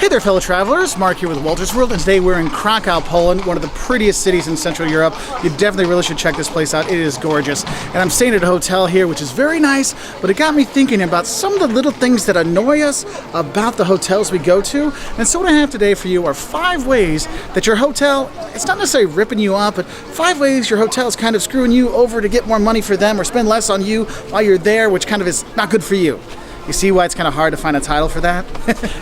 Hey there, fellow travelers. Mark here with Wolters World, and today we're in Krakow, Poland, one of the prettiest cities in Central Europe. You definitely really should check this place out. It is gorgeous. And I'm staying at a hotel here, which is very nice, but it got me thinking about some of the little things that annoy us about the hotels we go to. And so what I have today for you are 5 ways that your hotel, it's not necessarily ripping you off, but 5 ways your hotel is kind of screwing you over to get more money for them or spend less on you while you're there, which kind of is not good for you. You see why it's kind of hard to find a title for that?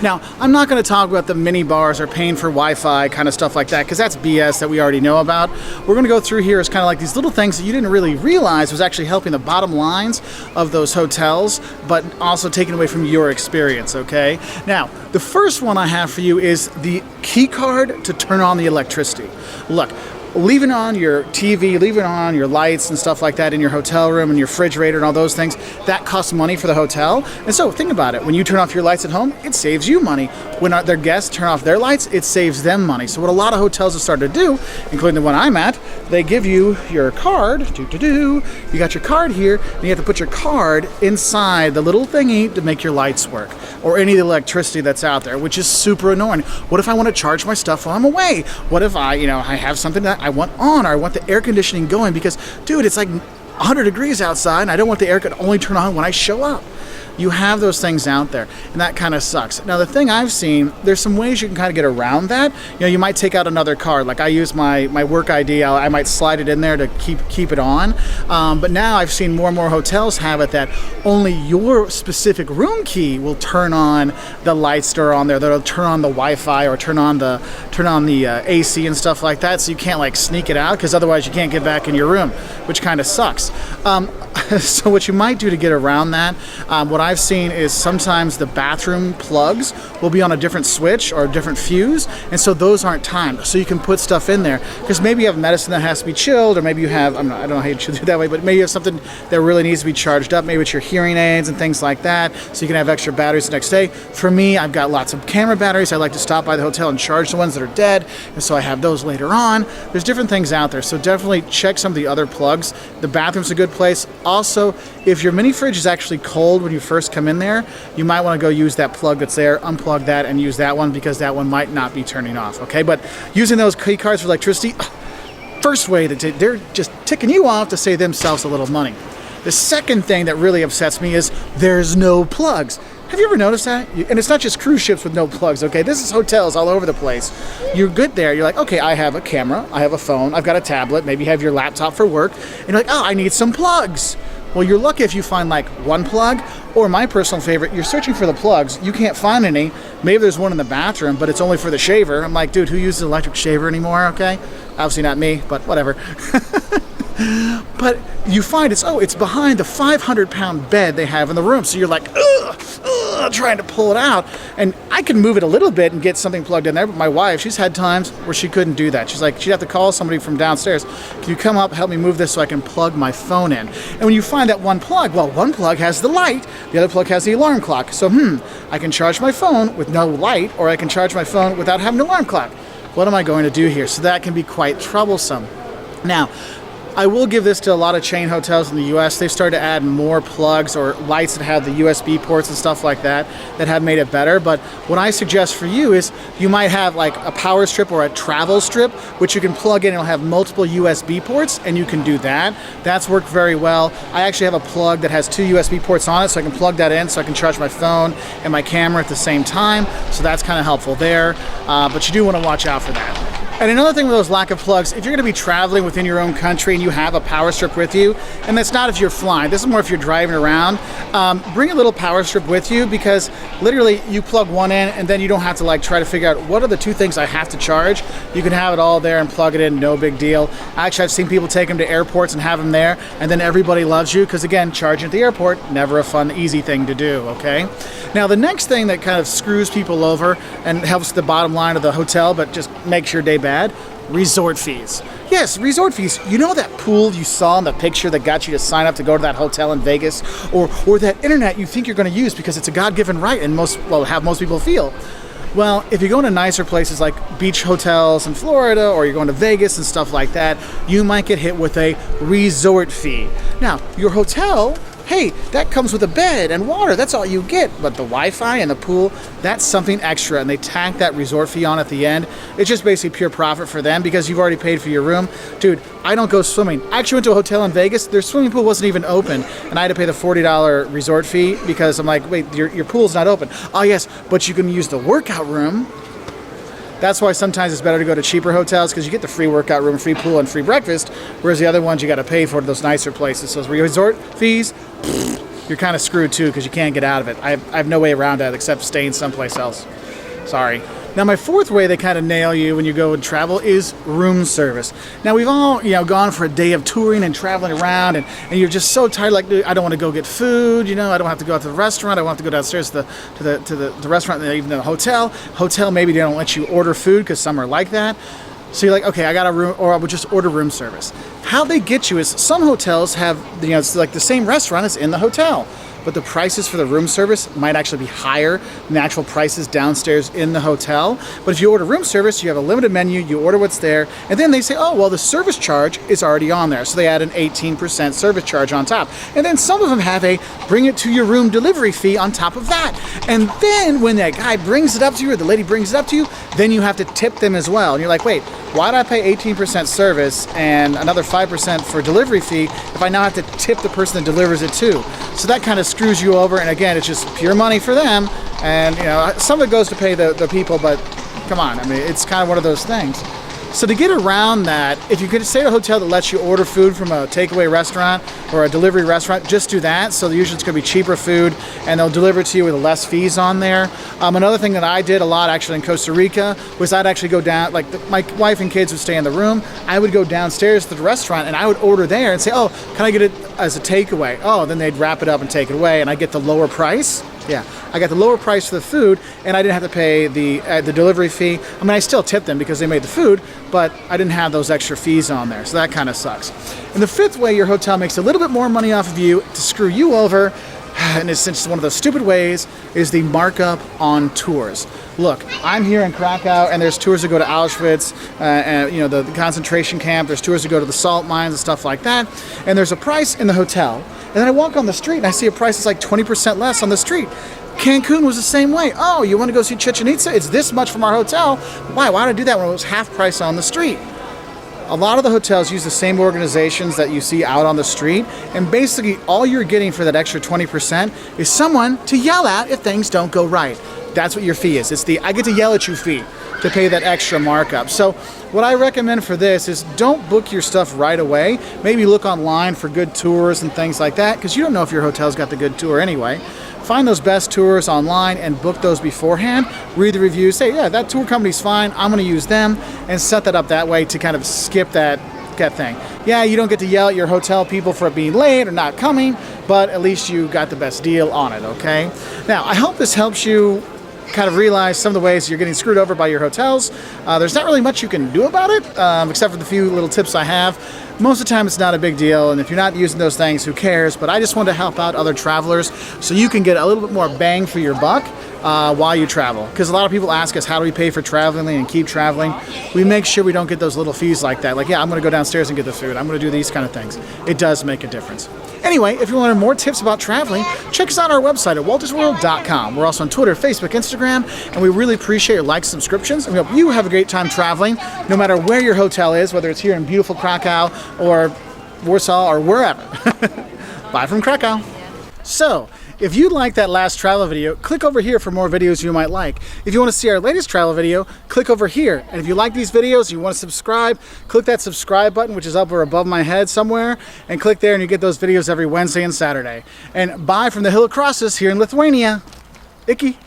Now, I'm not going to talk about the mini bars or paying for Wi-Fi kind of stuff like that, because that's BS that we already know about. We're going to go through here as kind of like these little things that you didn't really realize was actually helping the bottom lines of those hotels, but also taking away from your experience, okay? Now, the first one I have for you is the key card to turn on the electricity. Look, leaving on your TV, leaving on your lights and stuff like that in your hotel room and your refrigerator and all those things, that costs money for the hotel. And so think about it. When you turn off your lights at home, it saves you money. When their guests turn off their lights, it saves them money. So what a lot of hotels have started to do, including the one I'm at, they give you your card. You got your card here, and you have to put your card inside the little thingy to make your lights work, or any of the electricity that's out there, which is super annoying. What if I want to charge my stuff while I'm away? What if I have something that I want on, or I want the air conditioning going because, dude, it's like 100 degrees outside and I don't want the air to only turn on when I show up. You have those things out there, and that kind of sucks. Now, the thing I've seen, there's some ways you can kind of get around that. You might take out another card. Like I use my work ID, I might slide it in there to keep it on. But now I've seen more and more hotels have it that only your specific room key will turn on the lights that are on there. That'll turn on the Wi-Fi or turn on the AC and stuff like that. So you can't like sneak it out, because otherwise you can't get back in your room, which kind of sucks. So what you might do to get around that, what I've seen is sometimes the bathroom plugs will be on a different switch or a different fuse, and so those aren't timed. So you can put stuff in there, because maybe you have medicine that has to be chilled, or maybe you have, I don't know how you do it that way, but maybe you have something that really needs to be charged up. Maybe it's your hearing aids and things like that, so you can have extra batteries the next day. For me, I've got lots of camera batteries. I like to stop by the hotel and charge the ones that are dead, and so I have those later on. There's different things out there, so definitely check some of the other plugs. The bathroom's a good place. Also, if your mini fridge is actually cold when you first come in there, you might want to go use that plug that's there, unplug that, and use that one, because that one might not be turning off, okay? But using those key cards for electricity, first way that they're just ticking you off to save themselves a little money. The second thing that really upsets me is there's no plugs. Have you ever noticed that? And it's not just cruise ships with no plugs, okay? This is hotels all over the place. You're good there. You're like, okay, I have a camera, I have a phone, I've got a tablet, maybe you have your laptop for work, and you're like, oh, I need some plugs. Well, you're lucky if you find like one plug, or my personal favorite, you're searching for the plugs, you can't find any. Maybe there's one in the bathroom, but it's only for the shaver. I'm like, dude, who uses an electric shaver anymore, okay? Obviously not me, but whatever. But you find it's behind the 500-pound bed they have in the room. So you're like, trying to pull it out. And I can move it a little bit and get something plugged in there, but my wife, she's had times where she couldn't do that. She's like, she'd have to call somebody from downstairs. Can you come up, help me move this so I can plug my phone in? And when you find that one plug, well, one plug has the light, the other plug has the alarm clock. So, I can charge my phone with no light, or I can charge my phone without having an alarm clock. What am I going to do here? So that can be quite troublesome. Now, I will give this to a lot of chain hotels in the US. They've started to add more plugs or lights that have the USB ports and stuff like that have made it better. But what I suggest for you is you might have like a power strip or a travel strip, which you can plug in. It'll have multiple USB ports, and you can do that. That's worked very well. I actually have a plug that has 2 USB ports on it, so I can plug that in so I can charge my phone and my camera at the same time. So that's kind of helpful there. But you do want to watch out for that. And another thing with those lack of plugs, if you're going to be traveling within your own country and you have a power strip with you, and that's not if you're flying, this is more if you're driving around, bring a little power strip with you, because literally you plug one in and then you don't have to like try to figure out what are the 2 things I have to charge. You can have it all there and plug it in, no big deal. Actually, I've seen people take them to airports and have them there, and then everybody loves you, because again, charging at the airport, never a fun, easy thing to do, okay? Now, the next thing that kind of screws people over and helps the bottom line of the hotel, but just makes your day bad, resort fees. Yes, resort fees. You know that pool you saw in the picture that got you to sign up to go to that hotel in Vegas, or that internet you think you're going to use because it's a God-given right, and most people feel. Well, if you're going to nicer places like beach hotels in Florida, or you're going to Vegas and stuff like that, you might get hit with a resort fee. Now, your hotel hey, that comes with a bed and water, that's all you get. But the Wi-Fi and the pool, that's something extra, and they tack that resort fee on at the end. It's just basically pure profit for them because you've already paid for your room. Dude, I don't go swimming. I actually went to a hotel in Vegas, their swimming pool wasn't even open, and I had to pay the $40 resort fee because I'm like, wait, your pool's not open. Oh yes, but you can use the workout room. That's why sometimes it's better to go to cheaper hotels because you get the free workout room, free pool, and free breakfast, whereas the other ones you got to pay for those nicer places. So resort fees, you're kind of screwed too because you can't get out of it. I have no way around that except staying someplace else. Sorry. Now my fourth way they kind of nail you when you go and travel is room service. Now we've all gone for a day of touring and traveling around, and you're just so tired, like, dude, I don't want to go get food, I don't have to go out to the restaurant, I want to go downstairs to the restaurant, even the hotel maybe they don't let you order food because some are like that. So you're like, okay, I got a room, or I would just order room service. How they get you is some hotels have, it's like the same restaurant as in the hotel, but the prices for the room service might actually be higher than the actual prices downstairs in the hotel. But if you order room service, you have a limited menu, you order what's there, and then they say, oh, well, the service charge is already on there. So they add an 18% service charge on top. And then some of them have a bring it to your room delivery fee on top of that. And then when that guy brings it up to you, or the lady brings it up to you, then you have to tip them as well. And you're like, wait, why did I pay 18% service and another 5% for delivery fee if I now have to tip the person that delivers it too? So that kind of screws you over, and again, it's just pure money for them, and some of it goes to pay the people, but come on, I mean, it's kind of one of those things. So to get around that, if you could stay at a hotel that lets you order food from a takeaway restaurant or a delivery restaurant, just do that. So usually it's going to be cheaper food, and they'll deliver it to you with less fees on there. Another thing that I did a lot actually in Costa Rica was I'd actually go down, like my wife and kids would stay in the room. I would go downstairs to the restaurant and I would order there and say, oh, can I get it as a takeaway? Oh, then they'd wrap it up and take it away, and I get the lower price. Yeah, I got the lower price for the food, and I didn't have to pay the delivery fee. I mean, I still tipped them because they made the food, but I didn't have those extra fees on there, so that kind of sucks. And the fifth way your hotel makes a little bit more money off of you to screw you over, and it's just one of those stupid ways, is the markup on tours. Look, I'm here in Krakow, and there's tours that go to Auschwitz, and the concentration camp. There's tours that go to the salt mines and stuff like that. And there's a price in the hotel, and then I walk on the street and I see a price that's like 20% less on the street. Cancun was the same way. Oh, you want to go see Chichen Itza? It's this much from our hotel. Why did I do that when it was half price on the street? A lot of the hotels use the same organizations that you see out on the street, and basically all you're getting for that extra 20% is someone to yell at if things don't go right. That's what your fee is. It's the I get to yell at you fee to pay that extra markup. So what I recommend for this is don't book your stuff right away. Maybe look online for good tours and things like that, because you don't know if your hotel's got the good tour anyway. Find those best tours online and book those beforehand. Read the reviews, say, yeah, that tour company's fine, I'm gonna use them, and set that up that way to kind of skip that thing. Yeah, you don't get to yell at your hotel people for it being late or not coming, but at least you got the best deal on it, okay? Now, I hope this helps you kind of realize some of the ways you're getting screwed over by your hotels. There's not really much you can do about it, except for the few little tips I have. Most of the time it's not a big deal, and if you're not using those things, who cares? But I just want to help out other travelers so you can get a little bit more bang for your buck while you travel. Because a lot of people ask us, how do we pay for traveling and keep traveling? We make sure we don't get those little fees like that. Like, yeah, I'm going to go downstairs and get the food. I'm going to do these kind of things. It does make a difference. Anyway, if you want to learn more tips about traveling, check us out on our website at woltersworld.com. We're also on Twitter, Facebook, Instagram, and we really appreciate your likes and subscriptions. And we hope you have a great time traveling, no matter where your hotel is, whether it's here in beautiful Krakow or Warsaw or wherever. Bye from Krakow. So, if you like that last travel video, click over here for more videos you might like. If you want to see our latest travel video, click over here. And if you like these videos, you want to subscribe, click that subscribe button, which is up or above my head somewhere, and click there and you get those videos every Wednesday and Saturday. And bye from the Hill of Crosses here in Lithuania. Icky.